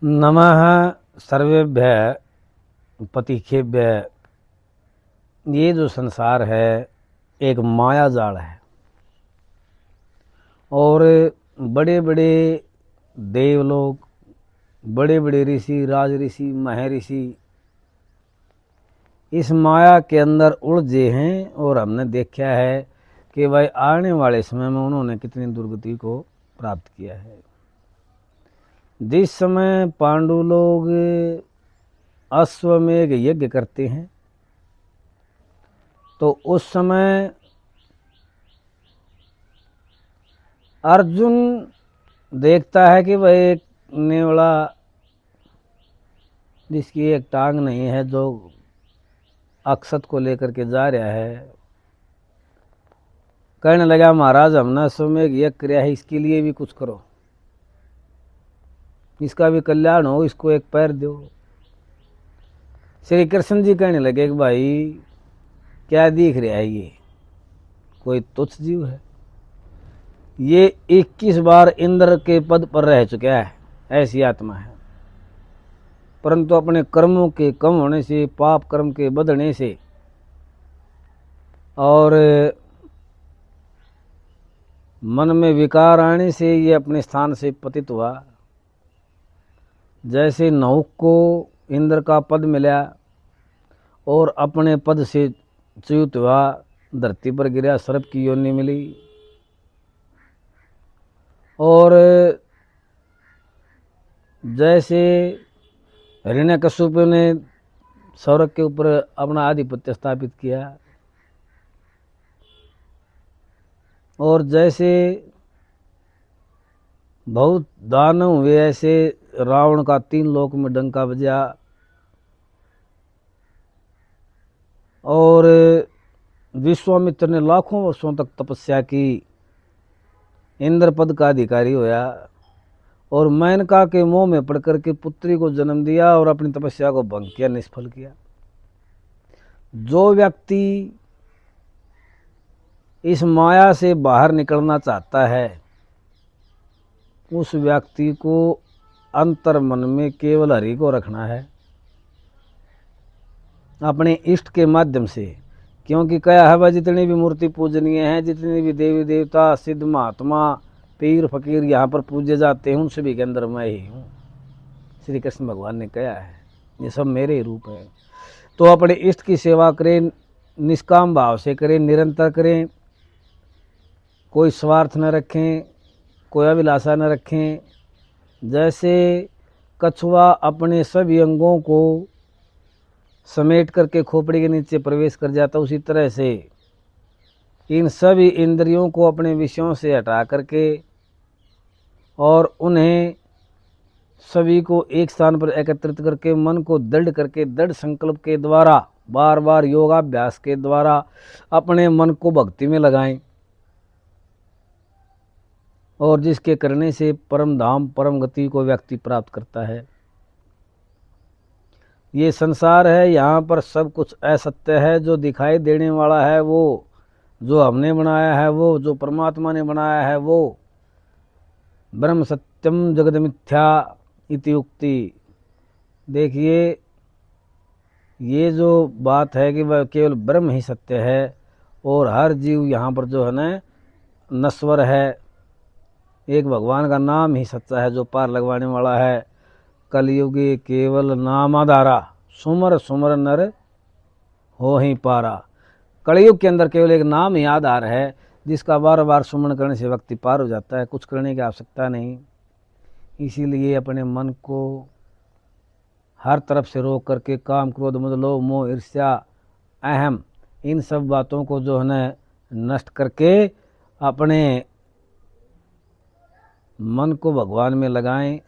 नमः सर्वेभ्यः पतिखेभ्यः। ये जो संसार है एक माया जाल है और बड़े बड़े देवलोक, बड़े बड़े ऋषि, राज ऋषि, महर्षि इस माया के अंदर उलझे हैं। और हमने देखा है कि भाई आने वाले समय में उन्होंने कितनी दुर्गति को प्राप्त किया है। जिस समय पांडु लोग अश्वमेध यज्ञ करते हैं तो उस समय अर्जुन देखता है कि वह एक नेवला जिसकी एक टांग नहीं है, जो अक्षत को लेकर के जा रहा है, कहने लगा महाराज हमने अश्वमेध यज्ञ किया है, इसके लिए भी कुछ करो, इसका भी कल्याण हो, इसको एक पैर दो। श्री कृष्ण जी कहने लगे कि भाई क्या दिख रहा है, ये कोई तुच्छ जीव है, ये 21 बार इंद्र के पद पर रह चुका है, ऐसी आत्मा है। परंतु अपने कर्मों के कम होने से, पाप कर्म के बढ़ने से और मन में विकार आने से ये अपने स्थान से पतित हुआ। जैसे नहुक को इंद्र का पद मिला और अपने पद से च्युत हुआ, धरती पर गिरा, सर्प की योनि मिली। और जैसे हिरण्यकश्यप ने सौरभ के ऊपर अपना आधिपत्य स्थापित किया, और जैसे बहुत दानव हुए, ऐसे रावण का 3 लोक में डंका बजा और विश्वामित्र ने लाखों वर्षों तक तपस्या की, इंद्र पद का अधिकारी होया और मेनका के मोह में पड़कर के पुत्री को जन्म दिया और अपनी तपस्या को भंग किया, निष्फल किया। जो व्यक्ति इस माया से बाहर निकलना चाहता है उस व्यक्ति को अंतर मन में केवल हरि को रखना है अपने इष्ट के माध्यम से। क्योंकि कहा है वह जितनी भी मूर्ति पूजनीय हैं, जितने भी देवी देवता, सिद्ध महात्मा, पीर फकीर यहाँ पर पूजे जाते हैं, उन सभी के अंदर मैं ही हूँ। श्री कृष्ण भगवान ने कहा है ये सब मेरे ही रूप है। तो अपने इष्ट की सेवा करें, निष्काम भाव से करें, निरंतर करें, कोई स्वार्थ न रखें, कोई अभिलाषा न रखें। जैसे कछुआ अपने सभी अंगों को समेट करके खोपड़ी के नीचे प्रवेश कर जाता, उसी तरह से इन सभी इंद्रियों को अपने विषयों से हटा करके और उन्हें सभी को एक स्थान पर एकत्रित करके मन को दृढ़ करके दृढ़ संकल्प के द्वारा बार बार योगाभ्यास के द्वारा अपने मन को भक्ति में लगाएं, और जिसके करने से परम धाम परम गति को व्यक्ति प्राप्त करता है। ये संसार है, यहाँ पर सब कुछ असत्य है। जो दिखाई देने वाला है वो, जो हमने बनाया है वो, जो परमात्मा ने बनाया है वो, ब्रह्म सत्यम जगद मिथ्या इति उक्ति। देखिए ये जो बात है कि वह केवल ब्रह्म ही सत्य है और हर जीव यहाँ पर जो है न नश्वर है। एक भगवान का नाम ही सच्चा है जो पार लगवाने वाला है। कलयुगी केवल नाम आधारा, सुमर सुमर नर हो ही पारा। कलयुग के अंदर केवल एक नाम ही आधार है जिसका बार बार सुमरण करने से व्यक्ति पार हो जाता है, कुछ करने की आवश्यकता नहीं। इसीलिए अपने मन को हर तरफ से रोक करके काम, क्रोध, मद, लोभ, मोह, ईर्ष्या, अहम, इन सब बातों को जो है न नष्ट करके अपने मन को भगवान में लगाएं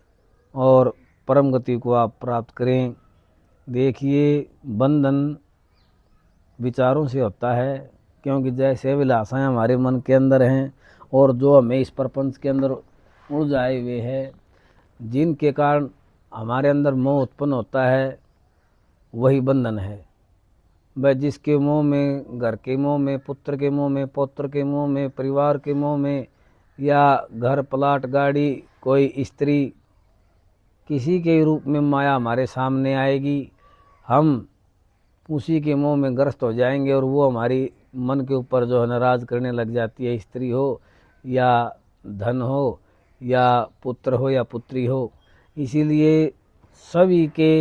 और परम गति को आप प्राप्त करें। देखिए बंधन विचारों से होता है, क्योंकि जैसे अभिलाषाएँ हमारे मन के अंदर हैं और जो हमें इस प्रपंच के अंदर उलझाए हुए हैं, जिनके कारण हमारे अंदर मोह उत्पन्न होता है, वही बंधन है। वह जिसके मोह में, घर के मोह में, पुत्र के मोह में, पौत्र के मोह में, परिवार के मोह में, या घर प्लाट गाड़ी, कोई स्त्री किसी के रूप में माया हमारे सामने आएगी, हम उसी के मोह में ग्रस्त हो जाएंगे और वो हमारी मन के ऊपर जो है नाराज करने लग जाती है, स्त्री हो या धन हो या पुत्र हो या पुत्री हो। इसीलिए सभी के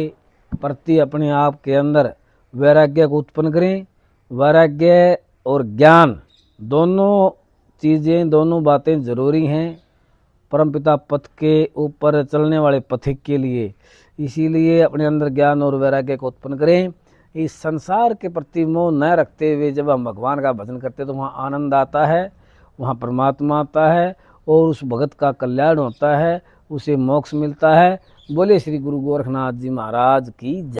प्रति अपने आप के अंदर वैराग्य को उत्पन्न करें। वैराग्य और ज्ञान दोनों चीज़ें, दोनों बातें ज़रूरी हैं परमपिता पथ के ऊपर चलने वाले पथिक के लिए। इसीलिए अपने अंदर ज्ञान और वैराग्य को उत्पन्न करें। इस संसार के प्रति मोह न रखते हुए जब हम भगवान का भजन करते हैं तो वहाँ आनंद आता है, वहाँ परमात्मा आता है और उस भगत का कल्याण होता है, उसे मोक्ष मिलता है। बोले श्री गुरु गोरखनाथ जी महाराज की जय।